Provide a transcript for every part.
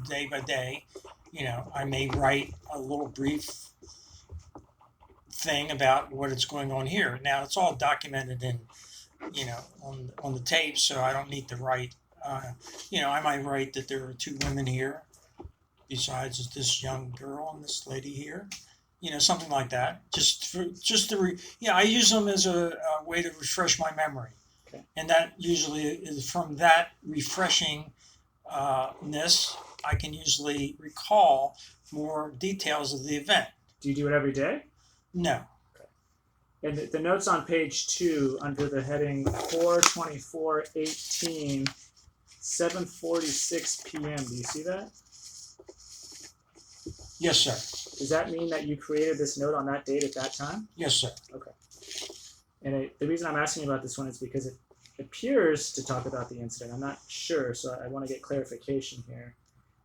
day by day. I may write a little brief thing about what is going on here. Now it's all documented in, on the tape, so I don't need to write. I might write that there are two women here, besides this young girl and this lady here. Something like that. I use them as a way to refresh my memory, Okay. and that usually is from that refreshing ness. I can usually recall more details of the event. Do you do it every day? No. And the notes on page 2 under the heading 4/24/18, 7:46 p.m. Do you see that? Yes, sir. Does that mean that you created this note on that date at that time? Yes, sir. Okay. And the reason I'm asking about this one is because it appears to talk about the incident. I'm not sure, so I want to get clarification here.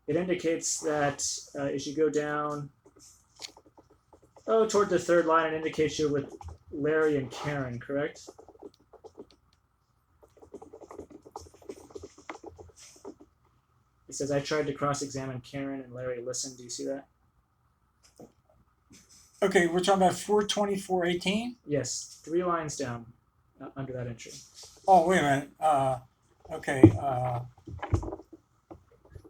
It indicates that as you go down, toward the third line, it indicates you're with Larry and Karen, correct? It says, I tried to cross-examine Karen and Larry listened. Do you see that? Okay, we're talking about 4/24/18. Yes, 3 lines down under that entry. Oh, wait a minute. Okay.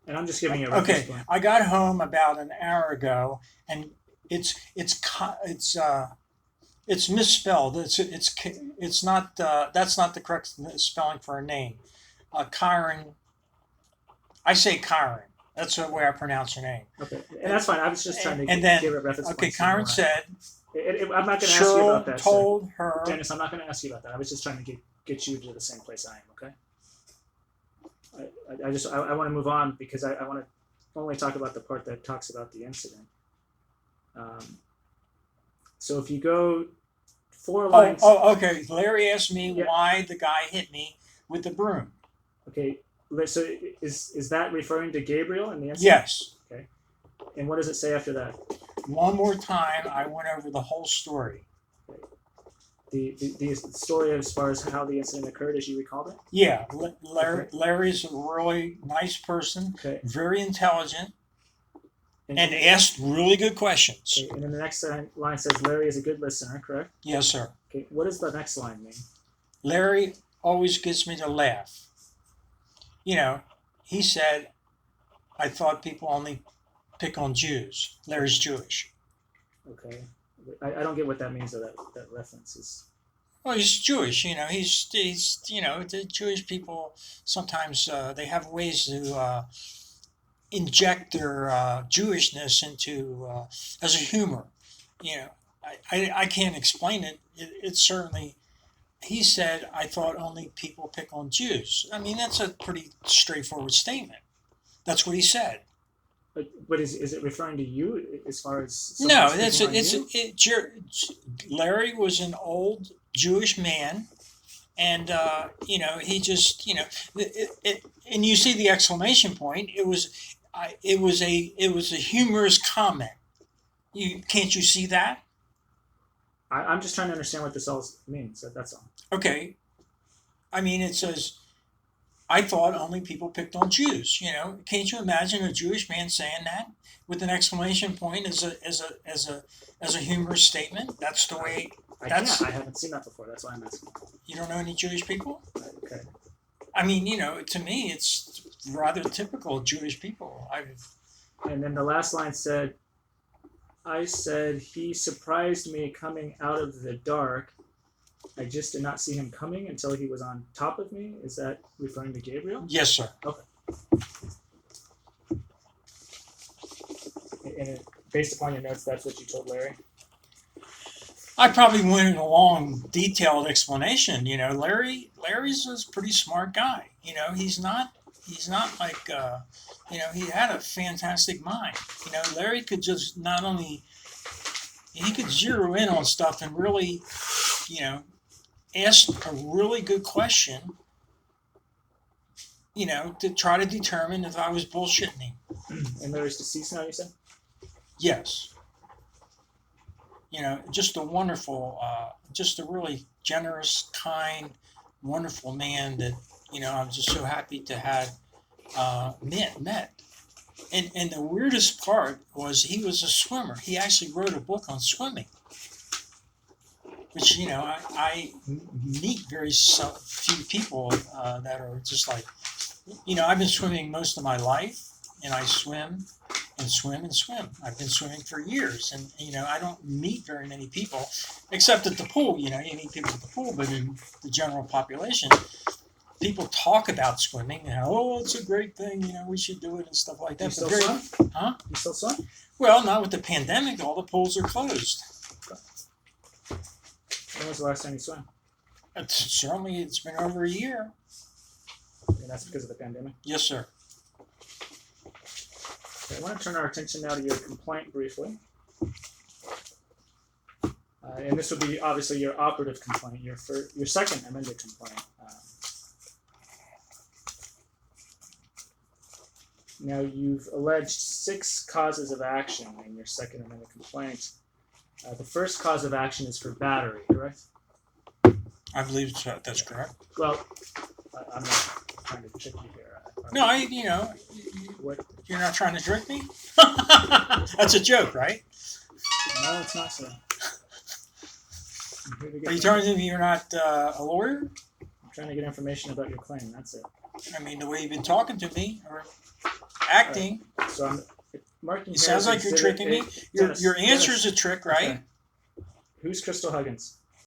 And I'm just giving you a reference point. I got home about an hour ago, and it's misspelled. It's not. That's not the correct spelling for a name. Kyron. I say Kyron. That's the way I pronounce her name. Okay, and that's fine. I was just trying to give a reference point. Okay, Kyron said. I'm not going to ask you about that. Told her. Dennis, I'm not going to ask you about that. I was just trying to get you to the same place I am. Okay. I want to move on because I want to only talk about the part that talks about the incident. So if you go 4 lines. Okay. Larry asked me why the guy hit me with the broom. Okay. So is that referring to Gabriel in the incident? Yes. Okay. And what does it say after that? One more time, I went over the whole story. Okay. The story as far as how the incident occurred, as you recalled it? Yeah. Larry's a really nice person, very intelligent, and asked really good questions. Okay. And then the next line says, Larry is a good listener, correct? Yes, sir. Okay. What does the next line mean? Larry always gets me to laugh. He said, I thought people only pick on Jews. Larry's Jewish. Okay. I don't get what that means, though, that reference is. Well, he's Jewish. He's the Jewish people, sometimes they have ways to inject their Jewishness into, as a humor. I can't explain it. It's certainly. He said, I thought only people pick on Jews. I mean, that's a pretty straightforward statement. That's what he said. But is it referring to you as far as... No, Larry was an old Jewish man, and, he just, and you see the exclamation point. It was a humorous comment. Can't you see that? I'm just trying to understand what this all means. That's all. Okay. I mean, it says, I thought only people picked on Jews. Can't you imagine a Jewish man saying that with an exclamation point as a humorous statement? That's the way. I haven't seen that before. That's why I'm asking. You don't know any Jewish people? Okay. I mean, to me, it's rather typical of Jewish people. And then the last line said, I said, he surprised me coming out of the dark. I just did not see him coming until he was on top of me. Is that referring to Gabriel? Yes, sir. Okay. And based upon your notes, that's what you told Larry? I probably went in a long, detailed explanation. Larry's a pretty smart guy. He's not like, he had a fantastic mind. Larry could just he could zero in on stuff and really, ask a really good question, to try to determine if I was bullshitting him. And Larry's deceased now, you said? Yes. Just a wonderful, just a really generous, kind, wonderful man that, I'm just so happy to have met. And the weirdest part was he was a swimmer. He actually wrote a book on swimming, which, I meet very few people that are just like, I've been swimming most of my life, and I swim and swim and swim. I've been swimming for years, and I don't meet very many people, except at the pool. You meet people at the pool, but in the general population, people talk about swimming and how, it's a great thing. We should do it and stuff like that. You still swim? Huh? You still swim? Well, not with the pandemic. All the pools are closed. When was the last time you swam? Certainly, it's been over a year. And that's because of the pandemic? Yes, sir. Okay, I want to turn our attention now to your complaint briefly. And this would be obviously your operative complaint, your second amended complaint. Now, you've alleged 6 causes of action in your second amended complaint. The first cause of action is for battery, correct? I believe that's correct. Well, I'm not trying to trick you here. No, What? you're not trying to trick me? That's a joke, right? No, it's not, sir. Are you telling me you're not a lawyer? I'm trying to get information about your claim, that's it. I mean, the way you've been talking to me or acting, So I'm marking it sounds like you're tricking me. Your answer is a trick, right? Okay. Who's Crystal Huggins?